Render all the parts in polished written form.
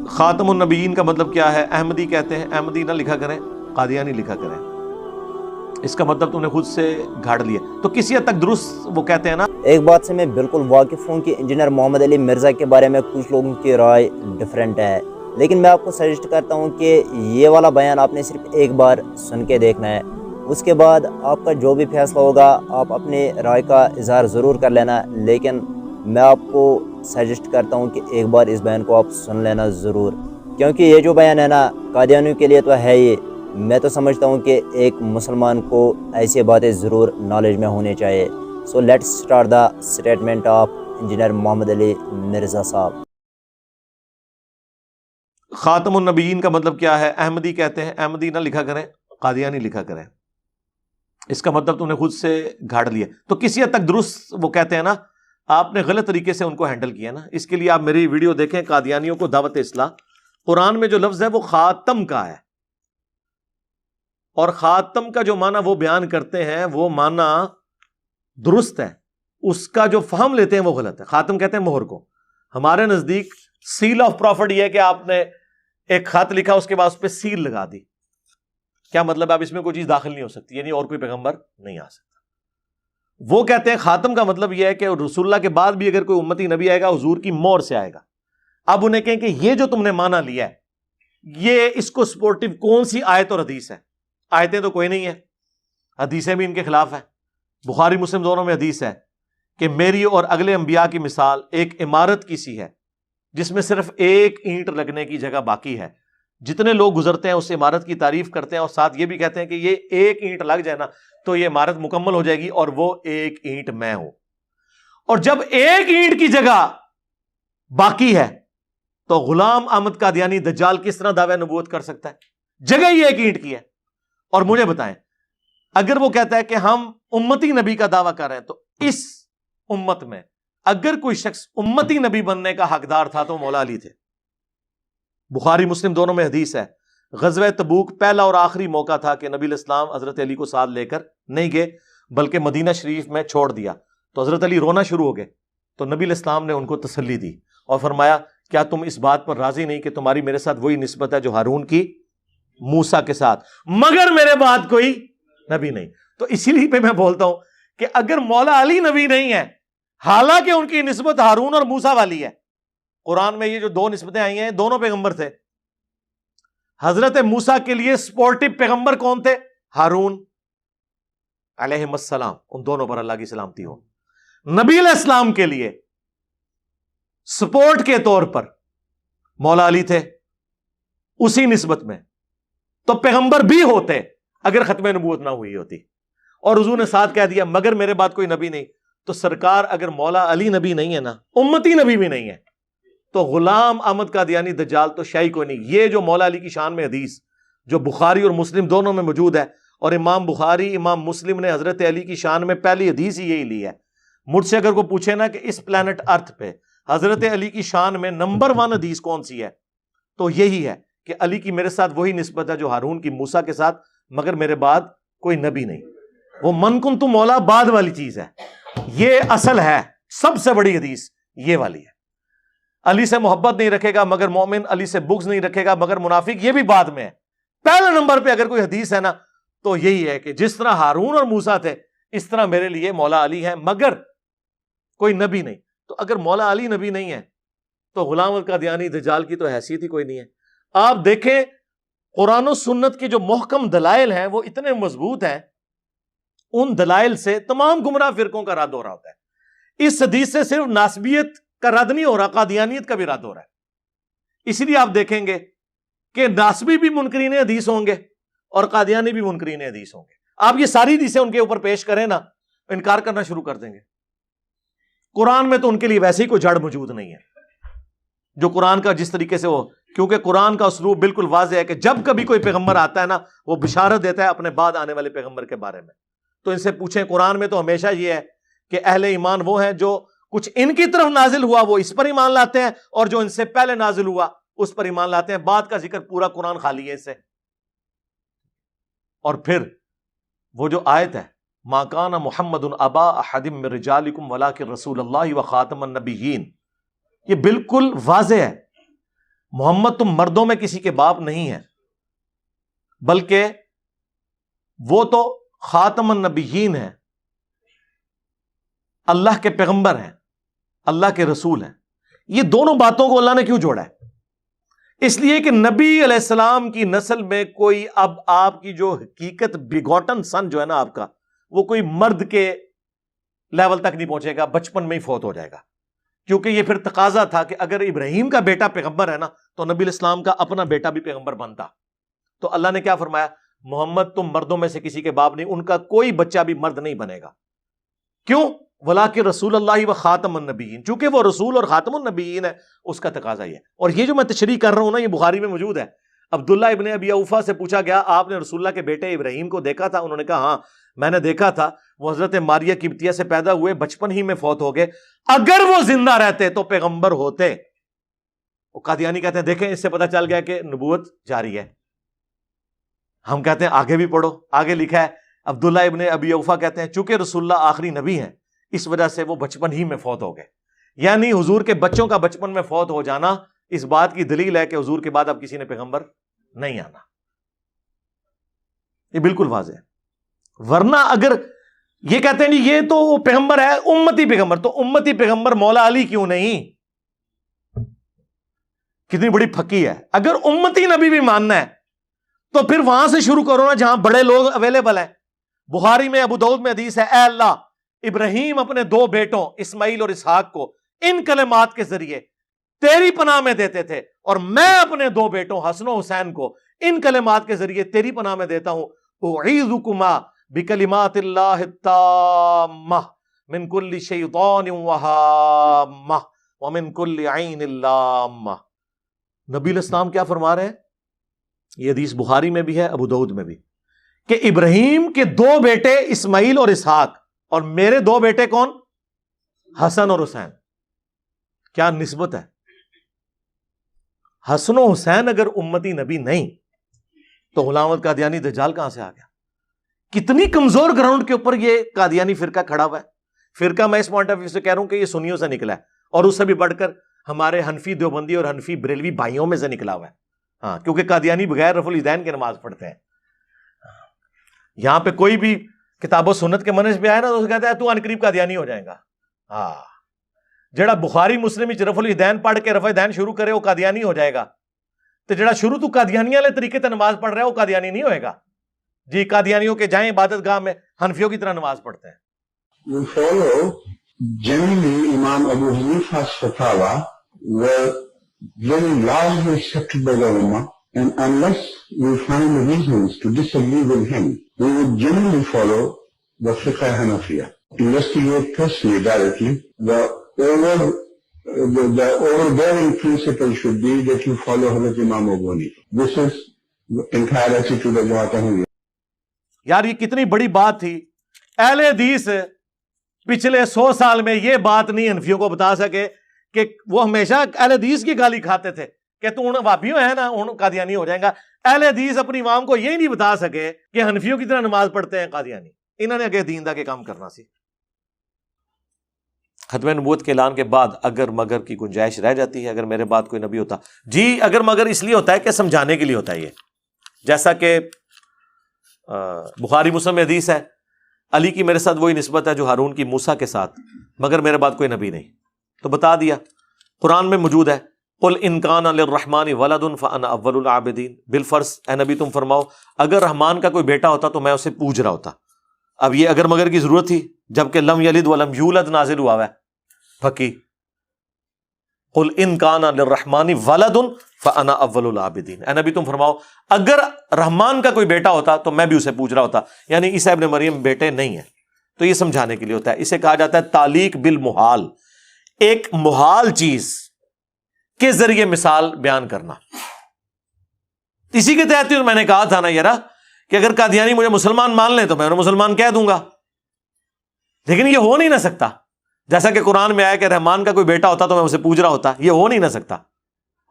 خاتم النبیین کا مطلب کیا ہے؟ احمدی کہتے ہیں، احمدی نہ لکھا کریں، قادیانی لکھا کریں۔ اس کا مطلب تم نے خود سے گھاڑ لیا، تو کسی حد تک درست وہ کہتے ہیں نا۔ ایک بات سے میں بالکل واقف ہوں کہ انجینئر محمد علی مرزا کے بارے میں کچھ لوگوں کی رائے ڈیفرنٹ ہے، لیکن میں آپ کو سجیسٹ کرتا ہوں کہ یہ والا بیان آپ نے صرف ایک بار سن کے دیکھنا ہے، اس کے بعد آپ کا جو بھی فیصلہ ہوگا آپ اپنے رائے کا اظہار ضرور کر لینا، لیکن میں آپ کو سجیسٹ کرتا ہوں کہ ایک بار اس بیان کو آپ سن لینا ضرور، کیونکہ یہ جو بیان ہے نا قادیانیوں کے لیے تو ہے ہی، میں تو سمجھتا ہوں کہ ایک مسلمان کو ایسی باتیں ضرور نالج میں ہونی چاہیے۔ So let's start the statement of engineer Muhammad Ali Mirza Sahib. خاتم النبیین کا مطلب کیا ہے؟ احمدی کہتے ہیں، احمدی نہ لکھا کریں، قادیانی لکھا کریں۔ اس کا مطلب تم نے خود سے گھاڑ لیا، تو کسی حد تک درست وہ کہتے ہیں نا، آپ نے غلط طریقے سے ان کو ہینڈل کیا نا۔ اس کے لیے آپ میری ویڈیو دیکھیں، قادیانیوں کو دعوت اصلاح۔ قرآن میں جو لفظ ہے وہ خاتم کا ہے، اور خاتم کا جو معنی وہ بیان کرتے ہیں وہ معنی درست ہے، اس کا جو فہم لیتے ہیں وہ غلط ہے۔ خاتم کہتے ہیں مہر کو، ہمارے نزدیک سیل آف پروفٹ یہ ہے کہ آپ نے ایک خط لکھا، اس کے بعد اس پہ سیل لگا دی۔ کیا مطلب؟ اب اس میں کوئی چیز داخل نہیں ہو سکتی، یعنی اور کوئی پیغمبر نہیں آ سکتا۔ وہ کہتے ہیں خاتم کا مطلب یہ ہے کہ رسول اللہ کے بعد بھی اگر کوئی امتی نبی آئے گا حضور کی مہر سے آئے گا۔ اب انہیں کہیں کہ یہ جو تم نے مانا لیا ہے، یہ اس کو سپورٹیو کون سی آیت اور حدیث ہے؟ آیتیں تو کوئی نہیں ہے، حدیثیں بھی ان کے خلاف ہیں۔ بخاری مسلم دونوں میں حدیث ہے کہ میری اور اگلے انبیاء کی مثال ایک عمارت کی سی ہے جس میں صرف ایک اینٹ لگنے کی جگہ باقی ہے۔ جتنے لوگ گزرتے ہیں اس عمارت کی تعریف کرتے ہیں اور ساتھ یہ بھی کہتے ہیں کہ یہ ایک اینٹ لگ جائے نا تو یہ عمارت مکمل ہو جائے گی، اور وہ ایک اینٹ میں ہوں۔ اور جب ایک اینٹ کی جگہ باقی ہے تو غلام احمد قادیانی دجال کس طرح دعوی نبوت کر سکتا ہے؟ جگہ ہی ایک اینٹ کی ہے۔ اور مجھے بتائیں، اگر وہ کہتا ہے کہ ہم امتی نبی کا دعویٰ کر رہے ہیں، تو اس امت میں اگر کوئی شخص امتی نبی بننے کا حقدار تھا تو مولا علی تھے۔ بخاری مسلم دونوں میں حدیث ہے، غزوہ تبوک پہلا اور آخری موقع تھا کہ نبی الاسلام حضرت علی کو ساتھ لے کر نہیں گئے بلکہ مدینہ شریف میں چھوڑ دیا، تو حضرت علی رونا شروع ہو گئے، تو نبی الاسلام نے ان کو تسلی دی اور فرمایا کیا تم اس بات پر راضی نہیں کہ تمہاری میرے ساتھ وہی نسبت ہے جو ہارون کی موسیٰ کے ساتھ، مگر میرے بعد کوئی نبی نہیں۔ تو اسی لیے پہ میں بولتا ہوں کہ اگر مولا علی نبی نہیں ہے، حالانکہ ان کی نسبت ہارون اور موسیٰ والی ہے، قرآن میں یہ جو دو نسبتیں آئی ہیں دونوں پیغمبر تھے۔ حضرت موسیٰ کے لیے سپورٹیو پیغمبر کون تھے؟ ہارون علیہ السلام، ان دونوں پر اللہ کی سلامتی ہو۔ نبی علیہ السلام کے لیے سپورٹ کے طور پر مولا علی تھے، اسی نسبت میں تو پیغمبر بھی ہوتے اگر ختم نبوت نہ ہوئی ہوتی، اور حضور نے ساتھ کہہ دیا مگر میرے بعد کوئی نبی نہیں، تو سرکار اگر مولا علی نبی نہیں ہے نا، امتی نبی بھی نہیں ہے، تو غلام احمد قادیانی دجال تو شاہی کوئی نہیں۔ یہ جو مولا علی کی شان میں حدیث جو بخاری اور مسلم دونوں میں موجود ہے، اور امام بخاری امام مسلم نے حضرت علی کی شان میں پہلی حدیث ہی یہی لی ہے۔ مجھ سے اگر کوئی پوچھے نا کہ اس پلانٹ ارتھ پہ حضرت علی کی شان میں نمبر 1 حدیث کون سی ہے، تو یہی ہے کہ علی کی میرے ساتھ وہی نسبت ہے جو ہارون کی موسیٰ کے ساتھ، مگر میرے بعد کوئی نبی نہیں۔ وہ من کن تو مولا بعد والی چیز ہے، یہ اصل ہے، سب سے بڑی حدیث یہ والی ہے۔ علی سے محبت نہیں رکھے گا مگر مومن، علی سے بغض نہیں رکھے گا مگر منافق، یہ بھی بعد میں ہے۔ پہلے نمبر پہ اگر کوئی حدیث ہے نا تو یہی ہے کہ جس طرح ہارون اور موسیٰ تھے اس طرح میرے لیے مولا علی ہے مگر کوئی نبی نہیں۔ تو اگر مولا علی نبی نہیں ہے تو غلام القادیانی دجال کی تو حیثیت ہی کوئی نہیں ہے۔ آپ دیکھیں قرآن و سنت کے جو محکم دلائل ہیں وہ اتنے مضبوط ہیں، ان دلائل سے تمام گمراہ فرقوں کا رد ہو رہا ہوتا ہے۔ اس حدیث سے صرف ناسبیت کا رد نہیں ہو رہا، قادیانیت کا بھی رد ہو رہا ہے۔ اسی لیے آپ دیکھیں گے کہ ناسبی بھی منکرین حدیث ہوں گے اور قادیانی بھی منکرین حدیث ہوں گے۔ آپ یہ ساری حدیثیں ان کے اوپر پیش کریں نا، انکار کرنا شروع کر دیں گے۔ قرآن میں تو ان کے لیے ویسے ہی کوئی جڑ موجود نہیں ہے جو قرآن کا جس طریقے سے وہ، کیونکہ قرآن کا اسلوب بالکل واضح ہے کہ جب کبھی کوئی پیغمبر آتا ہے نا وہ بشارت دیتا ہے اپنے بعد آنے والے پیغمبر کے بارے میں۔ تو ان سے پوچھیں، قرآن میں تو ہمیشہ یہ ہے کہ اہل ایمان وہ ہیں جو کچھ ان کی طرف نازل ہوا وہ اس پر ایمان لاتے ہیں، اور جو ان سے پہلے نازل ہوا اس پر ایمان لاتے ہیں۔ بعد کا ذکر پورا قرآن خالی ہے اس سے۔ اور پھر وہ جو آیت ہے ما کان محمد ابا احد من رجالکم ولکن رسول اللہ وخاتم النبیین، یہ بالکل واضح ہے محمد تم مردوں میں کسی کے باپ نہیں ہیں، بلکہ وہ تو خاتم النبیین ہیں، اللہ کے پیغمبر ہیں، اللہ کے رسول ہیں۔ یہ دونوں باتوں کو اللہ نے کیوں جوڑا ہے؟ اس لیے کہ نبی علیہ السلام کی نسل میں کوئی اب آپ کی جو حقیقت بیگوٹن سن جو ہے نا آپ کا، وہ کوئی مرد کے لیول تک نہیں پہنچے گا، بچپن میں ہی فوت ہو جائے گا، کیونکہ یہ پھر تقاضا تھا کہ اگر ابراہیم کا بیٹا پیغمبر ہے نا تو نبی علیہ السلام کا اپنا بیٹا بھی پیغمبر بنتا۔ تو اللہ نے کیا فرمایا؟ محمد تم مردوں میں سے کسی کے باپ نہیں، ان کا کوئی بچہ بھی مرد نہیں بنے گا۔ کیوں؟ وَلَٰكِن رسول اللہ و خاتم النبیین، چونکہ وہ رسول اور خاتم النبیین ہے، اس کا تقاضا یہ ہے۔ اور یہ جو میں تشریح کر رہا ہوں نا، یہ بخاری میں موجود ہے۔ عبداللہ ابن ابی اوفا سے پوچھا گیا آپ نے رسول اللہ کے بیٹے ابراہیم کو دیکھا تھا؟ انہوں نے کہا ہاں میں نے دیکھا تھا، وہ حضرت ماریہ قبطیہ سے پیدا ہوئے، بچپن ہی میں فوت ہو گئے، اگر وہ زندہ رہتے تو پیغمبر ہوتے۔ وہ قادیانی کہتے ہیں دیکھیں اس سے پتہ چل گیا کہ نبوت جاری ہے۔ ہم کہتے ہیں آگے بھی پڑھو، آگے لکھا ہے عبداللہ ابن ابی اوفا کہتے ہیں چونکہ رسول اللہ آخری نبی ہیں اس وجہ سے وہ بچپن ہی میں فوت ہو گئے، یعنی حضور کے بچوں کا بچپن میں فوت ہو جانا اس بات کی دلیل ہے کہ حضور کے بعد اب کسی نے پیغمبر نہیں آنا۔ یہ بالکل واضح ہے۔ ورنہ اگر یہ کہتے ہیں یہ تو وہ پیغمبر ہے امتی پیغمبر، تو امتی پیغمبر مولا علی کیوں نہیں؟ کتنی بڑی پھکی ہے۔ اگر امتی نبی بھی ماننا ہے تو پھر وہاں سے شروع کرو نا جہاں بڑے لوگ اویلیبل ہیں۔ بخاری میں ابو داؤد میں حدیث ہے، اے اللہ ابراہیم اپنے دو بیٹوں اسماعیل اور اسحاق کو ان کلمات کے ذریعے تیری پناہ میں دیتے تھے، اور میں اپنے دو بیٹوں حسن و حسین کو ان کلمات کے ذریعے تیری پناہ میں دیتا ہوں، اعیذکما بکلمات اللہ التامہ من کل شیطان وہامہ ومن کل عین لامہ۔ نبی علیہ السلام کیا فرما رہے ہیں؟ یہ حدیث بخاری میں بھی ہے، ابو داؤد میں بھی، کہ ابراہیم کے دو بیٹے اسماعیل اور اسحاق، اور میرے دو بیٹے کون؟ حسن اور حسین۔ کیا نسبت ہے؟ حسن و حسین اگر امتی نبی نہیں تو غلام احمد قادیانی دجال کہاں سے آ گیا؟ کتنی کمزور گراؤنڈ کے اوپر یہ قادیانی فرقہ کھڑا ہوا ہے۔ فرقہ میں اس پوائنٹ آف ویو سے کہہ رہا ہوں کہ یہ سنیوں سے نکلا ہے، اور اس سے بھی بڑھ کر ہمارے حنفی دیوبندی اور حنفی بریلوی بھائیوں میں سے نکلا ہوا ہے۔ ہاں، کیونکہ قادیانی بغیر رفع الیدین کے نماز پڑھتے ہیں۔ یہاں پہ کوئی بھی کتاب و سنت کے منہج پہ آئے نا تو اسے کہتا ہے تو ان قریب قادیانی ہو جائے گا۔ ہاں، جڑا بخاری مسلم وچ رفع الیدین پڑھ کے رفع دین شروع کرے وہ قادیانی ہو جائے گا، تو جڑا شروع تو قادیانی والے طریقے سے نماز پڑھ رہا ہے وہ قادیانی نہیں ہوئے گا۔ جی قادیانیوں کے جائیں عبادت گاہ میں حنفیوں کی طرح نماز پڑھتے ہیں۔ We follow generally Imam Abu Hanifa's fatwa were very largely accepted by the Ummah, and unless we find reasons to disagree with him, we would generally follow the Fiqh Hanafiya. Investigate personally directly. The overbearing principle should be that you follow Hazrat Imam Abu Hanifa. This is the entire attitude of Mu'tazila. یار یہ کتنی بڑی بات تھی، اہل حدیث پچھلے 100 سال میں یہ بات نہیں حنفیوں کو بتا سکے کہ وہ ہمیشہ اہل حدیث کی گالی کھاتے تھے کہ تو ان وابیوں ہے نا ان قادیانی ہو جائیں گا۔ اہل حدیث اپنی عوام کو یہ نہیں بتا سکے کہ حنفیوں کی طرح نماز پڑھتے ہیں قادیانی۔ انہوں نے اگے دین دا کے کام کرنا سی۔ ختم نبوت کے اعلان کے بعد اگر مگر کی گنجائش رہ جاتی ہے، اگر میرے بعد کوئی نبی ہوتا، جی اگر مگر اس لیے ہوتا ہے کہ سمجھانے کے لیے ہوتا ہے یہ، جیسا کہ بخاری مسلم میں حدیث ہے علی کی میرے ساتھ وہی نسبت ہے جو ہارون کی موسیٰ کے ساتھ، مگر میرے بعد کوئی نبی نہیں۔ تو بتا دیا، قرآن میں موجود ہے قل ان کان للرحمن ولد فانا اول العابدین، بالفرض اے نبی تم فرماؤ اگر رحمان کا کوئی بیٹا ہوتا تو میں اسے پوج رہا ہوتا۔ اب یہ اگر مگر کی ضرورت تھی جبکہ لم یلد ولم یولد نازل ہوا ہے پھکی۔ قل ان کان للرحمن ولد فانا اول العابدین، اے نبی تم فرماؤ اگر رحمان کا کوئی بیٹا ہوتا تو میں بھی اسے پوج رہا ہوتا، یعنی عیسیٰ ابن مریم بیٹے نہیں ہیں۔ تو یہ سمجھانے کے لیے ہوتا ہے، اسے کہا جاتا ہے تعلیق بالمحال، ایک محال چیز کے ذریعے مثال بیان کرنا۔ اسی کے تحت میں نے کہا تھا نا یارا کہ اگر قادیانی مجھے مسلمان مان لیں تو میں انہیں مسلمان کہہ دوں گا، لیکن یہ ہو نہیں نہ سکتا۔ جیسا کہ قرآن میں آیا کہ رحمان کا کوئی بیٹا ہوتا تو میں اسے پوج رہا ہوتا، یہ ہو نہیں نہ سکتا۔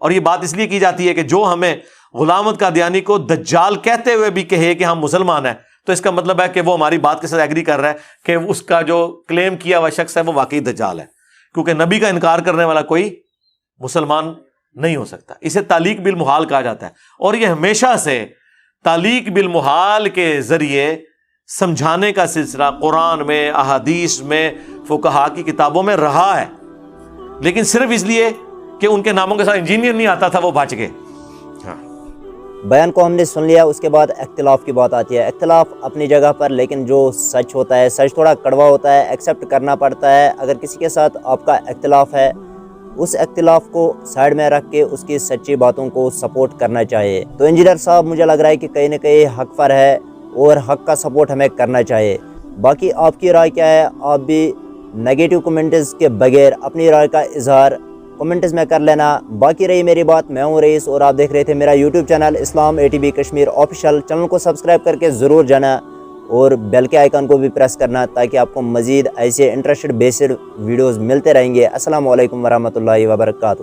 اور یہ بات اس لیے کی جاتی ہے کہ جو ہمیں غلام احمد قادیانی کو دجال کہتے ہوئے بھی کہے کہ ہم مسلمان ہیں تو اس کا مطلب ہے کہ وہ ہماری بات کے ساتھ ایگری کر رہا ہے کہ اس کا جو کلیم کیا ہوا شخص ہے وہ واقعی دجال ہے، کیونکہ نبی کا انکار کرنے والا کوئی مسلمان نہیں ہو سکتا. اسے تعلیق بالمحال کہا جاتا ہے, اور یہ ہمیشہ سے تعلیق بالمحال کے ذریعے سمجھانے کا سلسلہ قرآن میں, احادیث میں, فقہا کی کتابوں میں رہا ہے, لیکن صرف اس لیے کہ ان کے ناموں کے ساتھ انجینئر نہیں آتا تھا وہ بچ گئے. بیان کو ہم نے سن لیا. اس کے بعد اختلاف کی بات آتی ہے. اختلاف اپنی جگہ پر, لیکن جو سچ ہوتا ہے, سچ تھوڑا کڑوا ہوتا ہے, ایکسیپٹ کرنا پڑتا ہے. اگر کسی کے ساتھ آپ کا اختلاف ہے, اس اختلاف کو سائڈ میں رکھ کے اس کی سچی باتوں کو سپورٹ کرنا چاہیے. تو انجینئر صاحب مجھے لگ رہا ہے کہ کہیں نہ کہیں حق پر ہے, اور حق کا سپورٹ ہمیں کرنا چاہیے. باقی آپ کی رائے کیا ہے؟ آپ بھی نگیٹو کمنٹس کے بغیر اپنی رائے کا اظہار کمنٹس میں کر لینا. باقی رہی میری بات, میں ہوں رئیس اور آپ دیکھ رہے تھے میرا یوٹیوب چینل اسلام ATB کشمیر آفیشیل. چینل کو سبسکرائب کر کے ضرور جانا, اور بیل کے آئیکن کو بھی پریس کرنا, تاکہ آپ کو مزید ایسے انٹرسٹڈ بیسڈ ویڈیوز ملتے رہیں گے. السلام علیکم ورحمۃ اللہ وبرکاتہ.